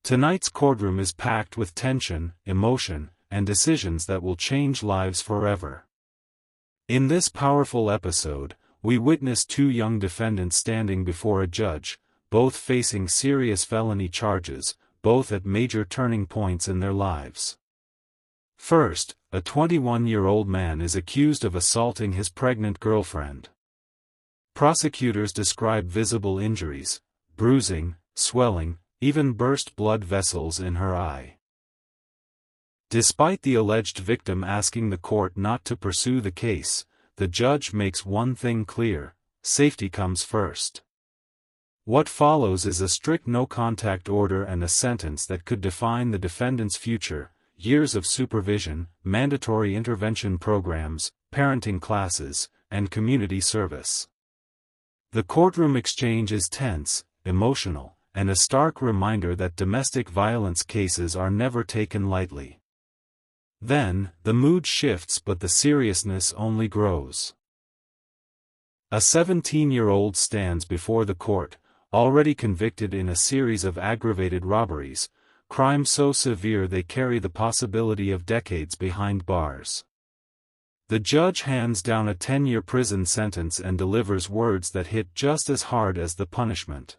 Tonight's courtroom is packed with tension, emotion, and decisions that will change lives forever. In this powerful episode, we witness two young defendants standing before a judge, both facing serious felony charges, both at major turning points in their lives. First, a 21-year-old man is accused of assaulting his pregnant girlfriend. Prosecutors describe visible injuries, bruising, swelling, even burst blood vessels in her eye. Despite the alleged victim asking the court not to pursue the case, the judge makes one thing clear: safety comes first. What follows is a strict no-contact order and a sentence that could define the defendant's future: years of supervision, mandatory intervention programs, parenting classes, and community service. The courtroom exchange is tense, emotional, and a stark reminder that domestic violence cases are never taken lightly. Then, the mood shifts but the seriousness only grows. A 17-year-old stands before the court, already convicted in a series of aggravated robberies, crimes so severe they carry the possibility of decades behind bars. The judge hands down a 10-year prison sentence and delivers words that hit just as hard as the punishment.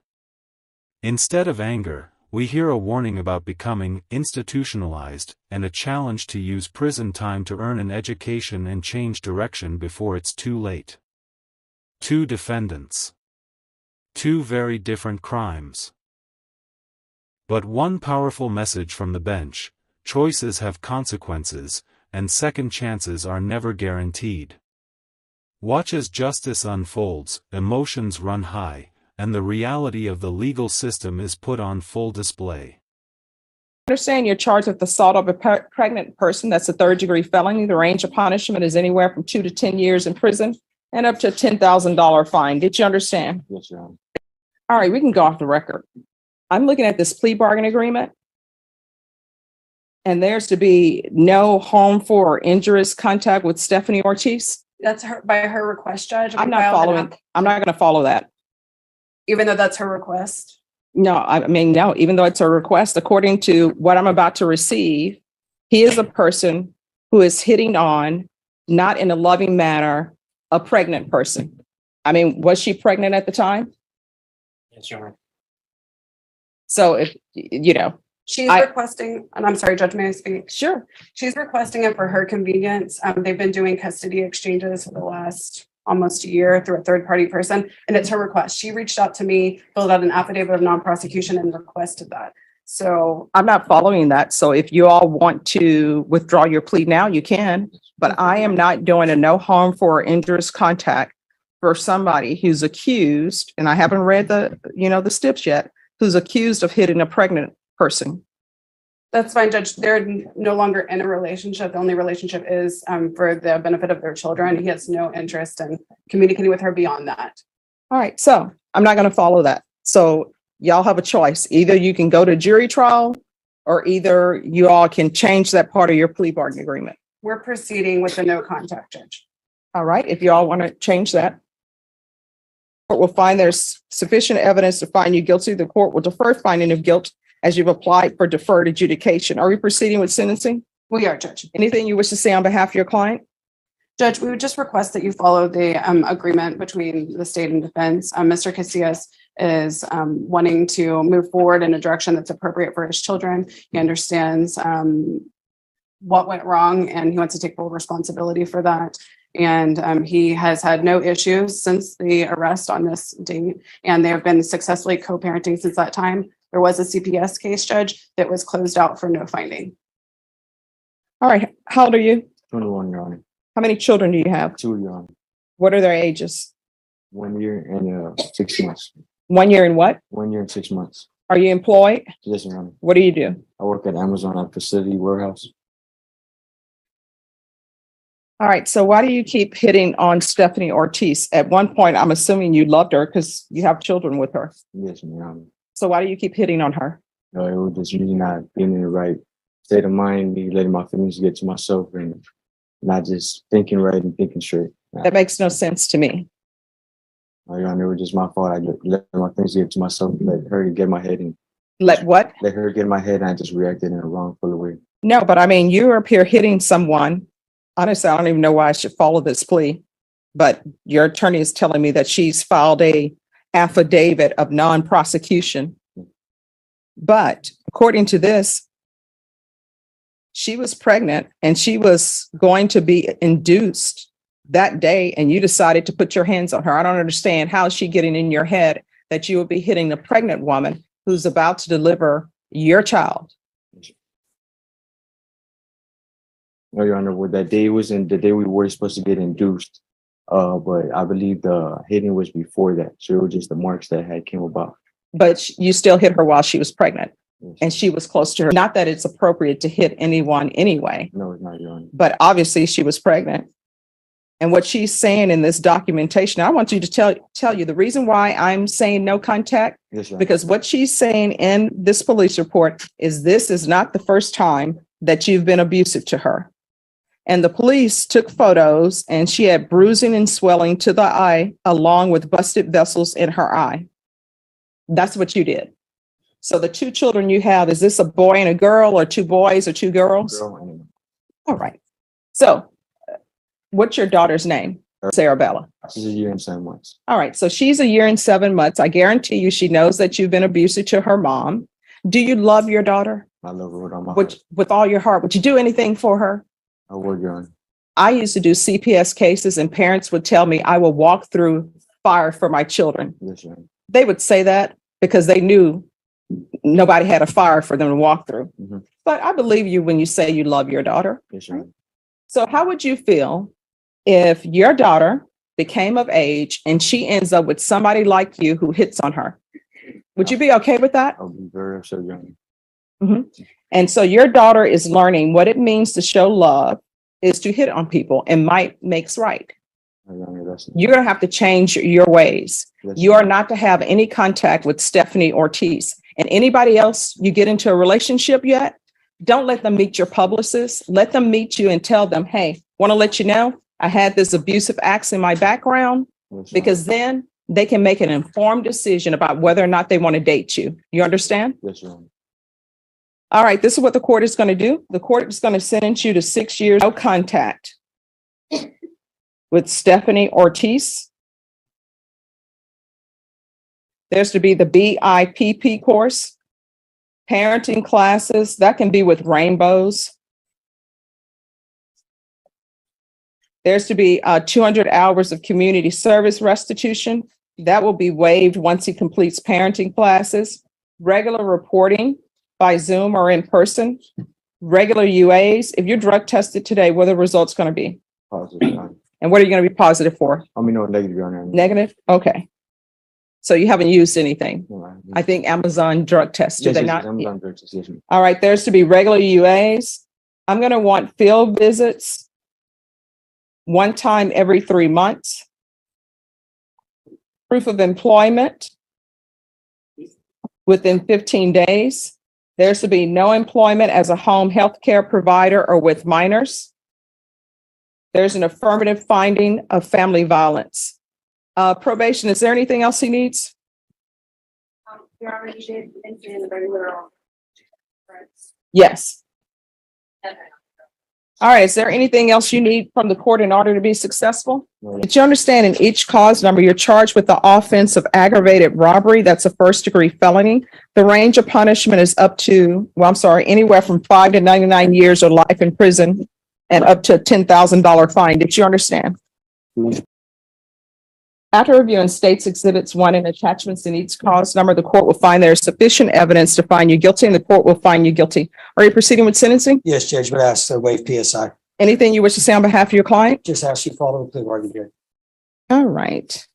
Instead of anger, we hear a warning about becoming institutionalized, and a challenge to use prison time to earn an education and change direction before it's too late. Two defendants. Two very different crimes. But one powerful message from the bench: choices have consequences, and second chances are never guaranteed. Watch as justice unfolds, emotions run high, and the reality of the legal system is put on full display. Understand you're charged with assault of a pregnant person. That's a third-degree felony. The range of punishment is anywhere from 2 to 10 years in prison and up to a $10,000 fine. Did you understand? Yes, Your Honor. All right, we can go off the record. I'm looking at this plea bargain agreement, and there's to be no harmful or injurious contact with Stephanie Ortiz. That's her by her request, Judge. I'm not going to follow that. Even though that's her request. No, no, even though it's a request, according to what I'm about to receive, he is a person who is hitting on, not in a loving manner, a pregnant person. Was she pregnant at the time? Yes, Your Honor. So if, She's requesting, and I'm sorry, Judge, may I speak? Sure. She's requesting it for her convenience. They've been doing custody exchanges for the last almost a year through a third-party person, and it's her request. She reached out to me, filled out an affidavit of non-prosecution, and requested that. So I'm not following that. So if you all want to withdraw your plea now, you can, but I am not doing a no harmful or injurious contact for somebody who's accused, and I haven't read the steps yet, who's accused of hitting a pregnant person. that's fine, Judge. They're no longer in a relationship. The only relationship is for the benefit of their children. He has no interest in communicating with her beyond that. All right, so I'm not going to follow that. So y'all have a choice. Either you can go to jury trial, or either you all can change that part of your plea bargain agreement. We're proceeding with the no contact, Judge. All right, if you all want to change that. The court will find there's sufficient evidence to find you guilty. The court will defer finding of guilt as you've applied for deferred adjudication. Are we proceeding with sentencing? We are, Judge. Anything you wish to say on behalf of your client? Judge, we would just request that you follow the agreement between the state and defense. Mr. Casillas is wanting to move forward in a direction that's appropriate for his children. He understands what went wrong, and he wants to take full responsibility for that. And he has had no issues since the arrest on this date, and they have been successfully co-parenting since that time. There was a CPS case, Judge, that was closed out for no finding. All right, how old are you? 21, Your Honor. How many children do you have? 2, Your Honor. What are their ages? 1 year and 6 months. 1 year and what? 1 year and 6 months. Are you employed? Yes, Your Honor. What do you do? I work at Amazon at Facility Warehouse. All right, so why do you keep hitting on Stephanie Ortiz? At one point, I'm assuming you loved her because you have children with her. Yes, Your Honor. So why do you keep hitting on her? No, it was just me not being in the right state of mind, me letting my feelings get to myself and not just thinking right and thinking straight. That makes no sense to me. Your Honor, it was just my fault. I let my things get to myself and let her get my head in. Let what? Let her get in my head and I just reacted in a wrongful way. No, but I mean, you're up here hitting someone. Honestly, I don't even know why I should follow this plea. But your attorney is telling me that she's filed a affidavit of non-prosecution. But according to this, she was pregnant and she was going to be induced that day, and you decided to put your hands on her. I don't understand how is she getting in your head that you would be hitting a pregnant woman who's about to deliver your child. No, Your Honor, what that day was in the day we were supposed to get induced. But I believe the hitting was before that. So it was just the marks that had came about. But you still hit her while she was pregnant Yes. and she was close to her. Not that it's appropriate to hit anyone anyway, No, it's not, Your Honor. but obviously she was pregnant. And what she's saying in this documentation, I want you to tell you the reason why I'm saying no contact, Yes, Your Honor. because what she's saying in this police report is this is not the first time that you've been abusive to her. And the police took photos and she had bruising and swelling to the eye along with busted vessels in her eye. That's what you did. So the two children you have, is this a boy and a girl or two boys or two girls? Girl, and All right. So what's your daughter's name? Sarabella. she's a year and 7 months. All right. So she's a year and 7 months. I guarantee you she knows that you've been abusive to her mom. Do you love your daughter I love her with all my heart. with all your heart? Would you do anything for her? I would, Your Honor. I used to do CPS cases and parents would tell me I will walk through fire for my children. Yes, Your Honor. They would say that because they knew nobody had a fire for them to walk through. Mhm. But I believe you when you say you love your daughter. Yes, Your Honor. So how would you feel if your daughter became of age and she ends up with somebody like you who hits on her? Would you be okay with that? I'll be very upset, Your Honor. And so your daughter is learning what it means to show love is to hit on people, and might makes right. Your Honor, that's You're going to have to change your ways. yes, You Your are not to have any contact with Stephanie Ortiz. And anybody else you get into a relationship yet, don't let them meet your publicist. Let them meet you and tell them, hey, want to let you know I had this abusive acts in my background, Honor. Yes, Your because then they can make an informed decision about whether or not they want to date you. You understand? Honor. Yes, Your Honor. All right, this is what the court is going to do. The court is going to sentence you to 6 years, no contact with Stephanie Ortiz. There's to be the BIPP course, parenting classes, that can be with rainbows. There's to be 200 hours of community service restitution. That will be waived once he completes parenting classes. Regular reporting by Zoom or in person. Regular UAs. If you're drug tested today, what are the results going to be? Positive, Your Honor. And what are you going to be positive for? I mean, no, negative, Your Honor. Negative? Okay. So you haven't used anything. No, I think Amazon drug tests, do yes, they yes, not? yes, I'm done, Judge. Yes, ma'am. All right, there's to be regular UAs. I'm going to want field visits one time every 3 months. Proof of employment within 15 days. There's to be no employment as a home health care provider or with minors. There's an affirmative finding of family violence. Probation, is there anything else he needs? You already did mention the regular. Yes. All right, is there anything else you need from the court in order to be successful? No, Did you understand in each cause number, you're charged with the offense of aggravated robbery? That's a first-degree felony. The range of punishment is up to, anywhere from 5 to 99 years or life in prison and up to a $10,000 fine. Did you understand? After reviewing states exhibits 1 and attachments in each cause number, the court will find there is sufficient evidence to find you guilty, and the court will find you guilty. Are you proceeding with sentencing? Yes, Judge, but ask to waive PSI. Anything you wish to say on behalf of your client? Just ask you follow the plea bargain here. All right.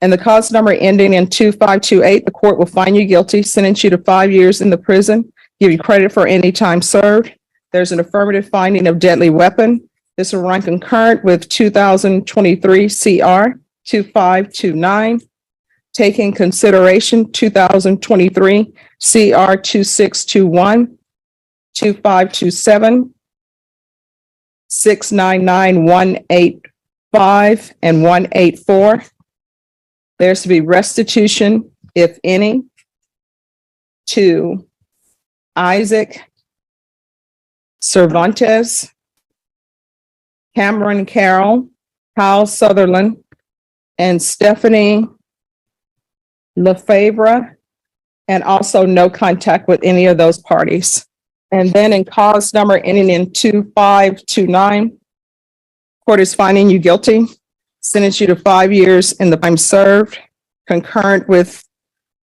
And the cause number ending in 2528, the court will find you guilty, sentence you to 5 years in the prison, give you credit for any time served. There's an affirmative finding of deadly weapon. This will run concurrent with 2023 CR 2529. Taking consideration 2023 CR 2621, 2527, 699, 185, and 184. There's to be restitution, if any, to Isaac Cervantes, Cameron Carroll, Kyle Sutherland, and Stephanie Lefevre, and also no contact with any of those parties. And then in cause number ending in 2529, court is finding you guilty, sentence you to 5 years in the time served, concurrent with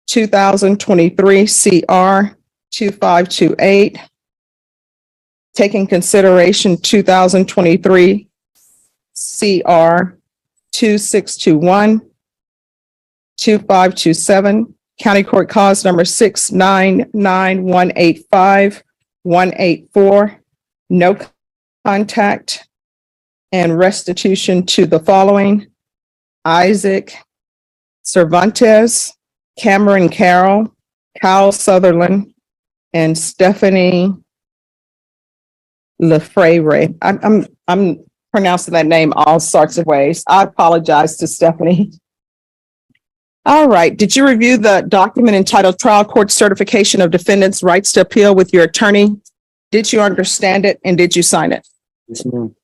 2023 CR 2528, taking consideration 2023 CR 2621, 2527, County Court Cause number 699185184, no contact and restitution to the following: Isaac Cervantes, Cameron Carroll, Kyle Sutherland, and Stephanie Lefevre. I'm pronouncing that name all sorts of ways. I apologize to Stephanie. All right. Did you review the document entitled Trial Court Certification of Defendants' Rights to Appeal with your attorney? Did you understand it and did you sign it? Yes, ma'am.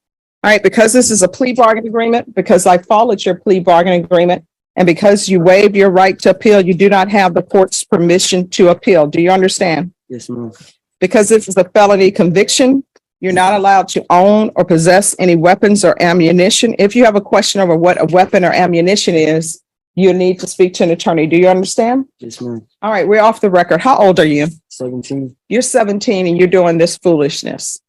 All right. Because this is a plea bargain agreement, because I followed your plea bargain agreement, and because you waived your right to appeal, you do not have the court's permission to appeal. Do you understand? Yes, ma'am. Because this is a felony conviction, you're not allowed to own or possess any weapons or ammunition. If you have a question over what a weapon or ammunition is, you need to speak to an attorney. Do you understand? Yes, ma'am. All right, we're off the record. How old are you? 17. You're 17 and you're doing this foolishness.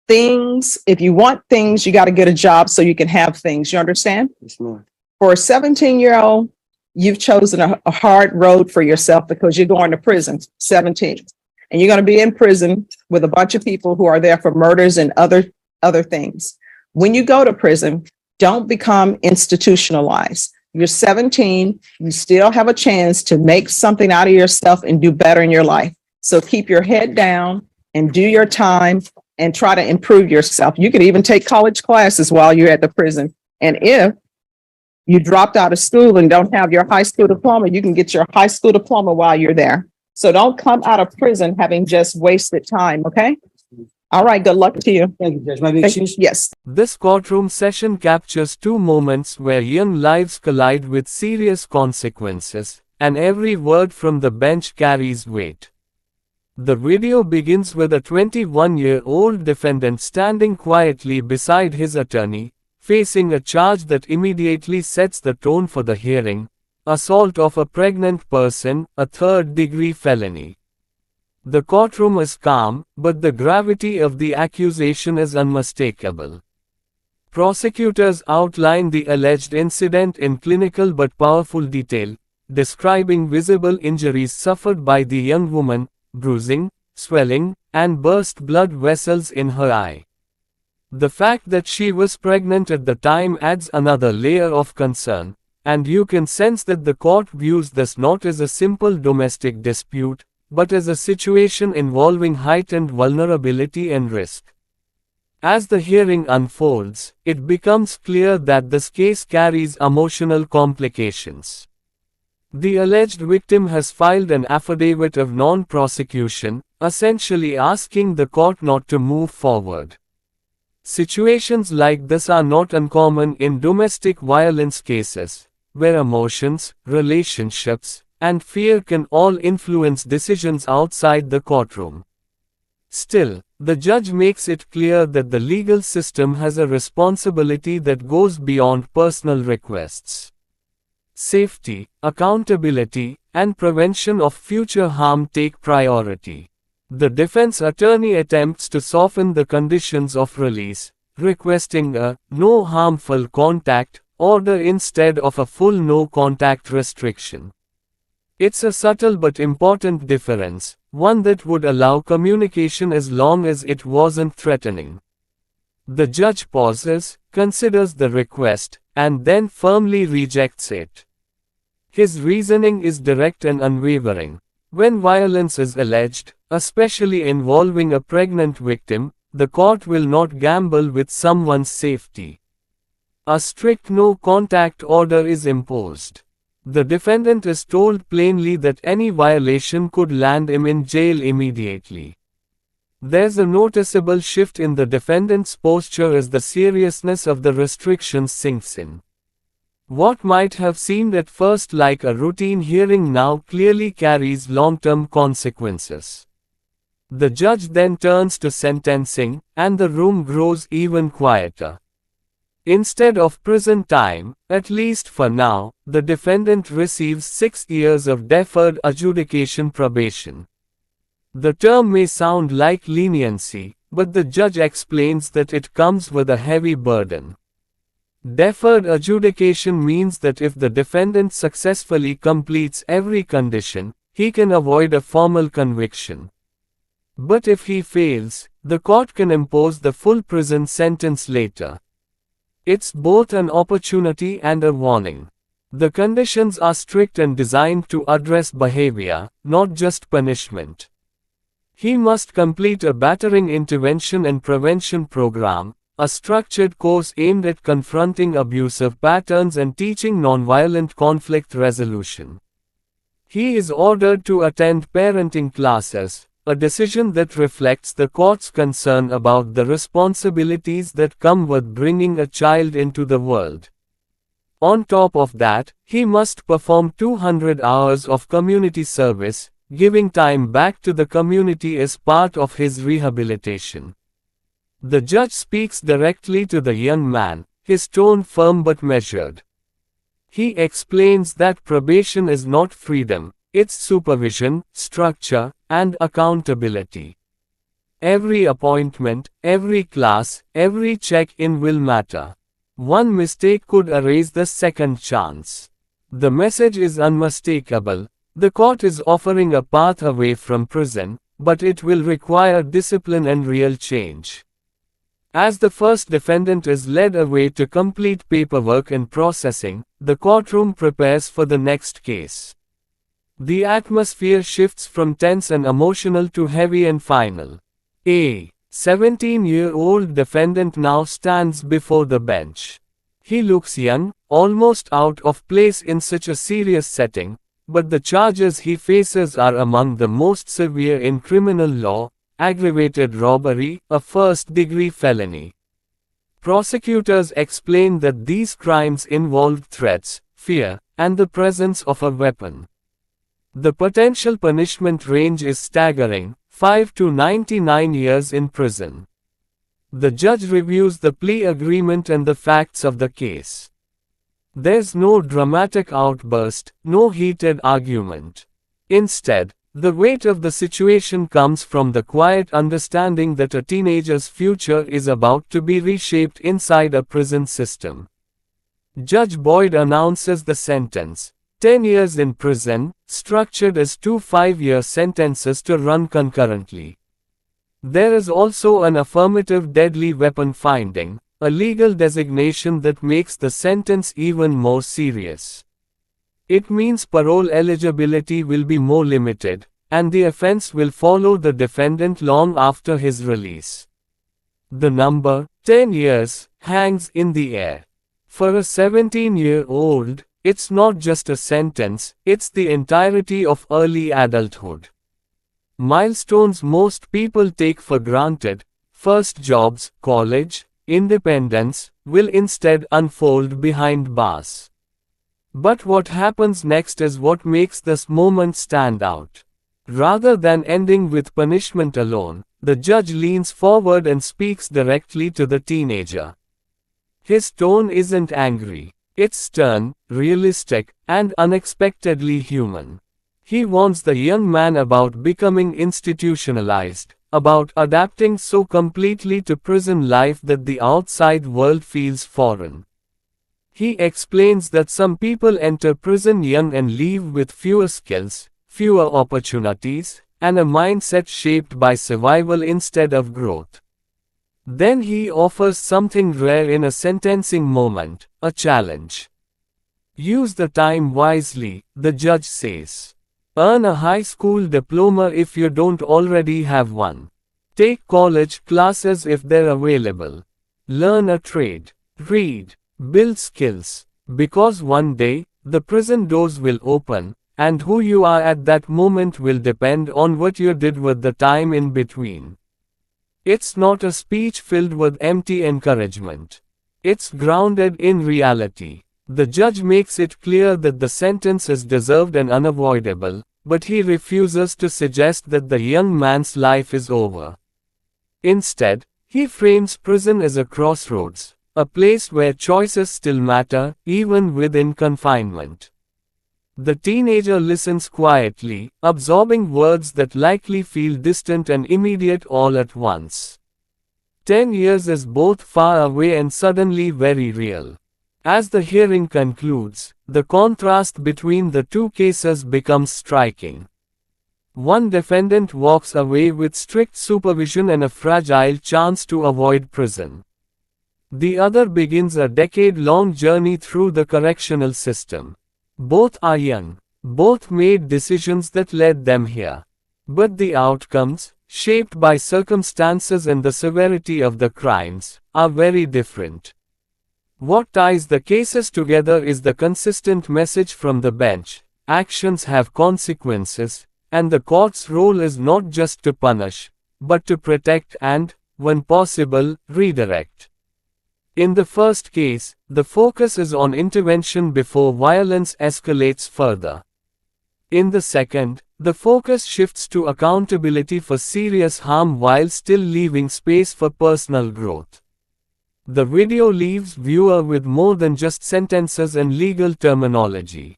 If you want things, you got to get a job so you can have things. You understand? Yes, ma'am. For a 17-year-old, you've chosen a hard road for yourself because you're going to prison, 17. And you're going to be in prison with a bunch of people who are there for murders and other things. When you go to prison, don't become institutionalized. You're 17, you still have a chance to make something out of yourself and do better in your life. So keep your head down and do your time and try to improve yourself. You could even take college classes while you're at the prison. And if you dropped out of school and don't have your high school diploma, you can get your high school diploma while you're there. So don't come out of prison having just wasted time, okay? All right, good luck to you. Thank you, Judge. May I be excused? Yes. This courtroom session captures two moments where young lives collide with serious consequences, and every word from the bench carries weight. The video begins with a 21-year-old defendant standing quietly beside his attorney, facing a charge that immediately sets the tone for the hearing: assault of a pregnant person, a third-degree felony. The courtroom is calm, but the gravity of the accusation is unmistakable. Prosecutors outline the alleged incident in clinical but powerful detail, describing visible injuries suffered by the young woman, bruising, swelling, and burst blood vessels in her eye. The fact that she was pregnant at the time adds another layer of concern, and you can sense that the court views this not as a simple domestic dispute, but as a situation involving heightened vulnerability and risk. As the hearing unfolds, it becomes clear that this case carries emotional complications. The alleged victim has filed an affidavit of non-prosecution, essentially asking the court not to move forward. Situations like this are not uncommon in domestic violence cases, where emotions, relationships, and fear can all influence decisions outside the courtroom. Still, the judge makes it clear that the legal system has a responsibility that goes beyond personal requests. Safety, accountability, and prevention of future harm take priority. The defense attorney attempts to soften the conditions of release, requesting a no harmful contact order instead of a full no contact restriction. It's a subtle but important difference, one that would allow communication as long as it wasn't threatening. The judge pauses, considers the request, and then firmly rejects it. His reasoning is direct and unwavering. When violence is alleged, especially involving a pregnant victim, the court will not gamble with someone's safety. A strict no contact order is imposed. The defendant is told plainly that any violation could land him in jail immediately. There's a noticeable shift in the defendant's posture as the seriousness of the restrictions sinks in. What might have seemed at first like a routine hearing now clearly carries long-term consequences. The judge then turns to sentencing, and the room grows even quieter. Instead of prison time, at least for now, the defendant receives 6 years of deferred adjudication probation. The term may sound like leniency, but the judge explains that it comes with a heavy burden. Deferred adjudication means that if the defendant successfully completes every condition, he can avoid a formal conviction. But if he fails, the court can impose the full prison sentence later. It's both an opportunity and a warning. The conditions are strict and designed to address behavior, not just punishment. He must complete a battering intervention and prevention program, a structured course aimed at confronting abusive patterns and teaching nonviolent conflict resolution. He is ordered to attend parenting classes, a decision that reflects the court's concern about the responsibilities that come with bringing a child into the world. On top of that, he must perform 200 hours of community service, giving time back to the community as part of his rehabilitation. The judge speaks directly to the young man, his tone firm but measured. He explains that probation is not freedom, it's supervision, structure, and accountability. Every appointment, every class, every check-in will matter. One mistake could erase the second chance. The message is unmistakable. The court is offering a path away from prison, but it will require discipline and real change. As the first defendant is led away to complete paperwork and processing, the courtroom prepares for the next case. The atmosphere shifts from tense and emotional to heavy and final. A 17-year-old defendant now stands before the bench. He looks young, almost out of place in such a serious setting, but the charges he faces are among the most severe in criminal law: aggravated robbery, a first-degree felony. Prosecutors explain that these crimes involved threats, fear, and the presence of a weapon. The potential punishment range is staggering: 5 to 99 years in prison. The judge reviews the plea agreement and the facts of the case. There's no dramatic outburst, no heated argument. Instead, the weight of the situation comes from the quiet understanding that a teenager's future is about to be reshaped inside a prison system. Judge Boyd announces the sentence: 10 years in prison, structured as 2 5-year sentences to run concurrently. There is also an affirmative deadly weapon finding, a legal designation that makes the sentence even more serious. It means parole eligibility will be more limited, and the offense will follow the defendant long after his release. The number, 10 years, hangs in the air. For a 17-year-old, it's not just a sentence, it's the entirety of early adulthood. Milestones most people take for granted, first jobs, college, independence, will instead unfold behind bars. But what happens next is what makes this moment stand out. Rather than ending with punishment alone, the judge leans forward and speaks directly to the teenager. His tone isn't angry. It's stern, realistic, and unexpectedly human. He warns the young man about becoming institutionalized, about adapting so completely to prison life that the outside world feels foreign. He explains that some people enter prison young and leave with fewer skills, fewer opportunities, and a mindset shaped by survival instead of growth. Then he offers something rare in a sentencing moment: a challenge. Use the time wisely, the judge says. Earn a high school diploma if you don't already have one. Take college classes if they're available. Learn a trade. Read. Build skills. Because one day, the prison doors will open, and who you are at that moment will depend on what you did with the time in between. It's not a speech filled with empty encouragement. It's grounded in reality. The judge makes it clear that the sentence is deserved and unavoidable, but he refuses to suggest that the young man's life is over. Instead, he frames prison as a crossroads, a place where choices still matter, even within confinement. The teenager listens quietly, absorbing words that likely feel distant and immediate all at once. 10 years is both far away and suddenly very real. As the hearing concludes, the contrast between the two cases becomes striking. One defendant walks away with strict supervision and a fragile chance to avoid prison. The other begins a decade-long journey through the correctional system. Both are young. Both made decisions that led them here. But the outcomes, shaped by circumstances and the severity of the crimes, are very different. What ties the cases together is the consistent message from the bench: actions have consequences, and the court's role is not just to punish, but to protect and, when possible, redirect. In the first case, the focus is on intervention before violence escalates further. In the second, the focus shifts to accountability for serious harm while still leaving space for personal growth. The video leaves viewer with more than just sentences and legal terminology.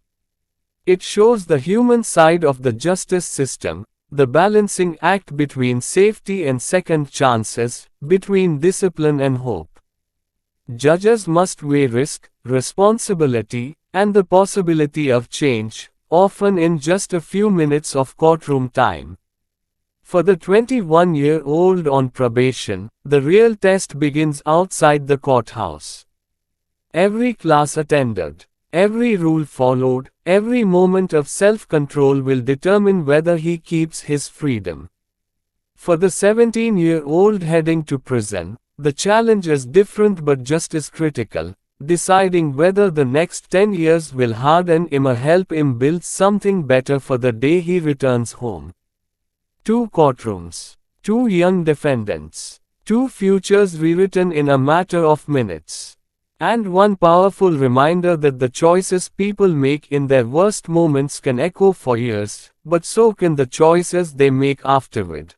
It shows the human side of the justice system, the balancing act between safety and second chances, between discipline and hope. Judges must weigh risk, responsibility, and the possibility of change, often in just a few minutes of courtroom time. For the 21-year-old on probation, the real test begins outside the courthouse. Every class attended, every rule followed, every moment of self-control will determine whether he keeps his freedom. For the 17-year-old heading to prison, the challenge is different but just as critical, deciding whether the next 10 years will harden him or help him build something better for the day he returns home. 2 courtrooms, 2 young defendants, 2 futures rewritten in a matter of minutes. And one powerful reminder that the choices people make in their worst moments can echo for years, but so can the choices they make afterward.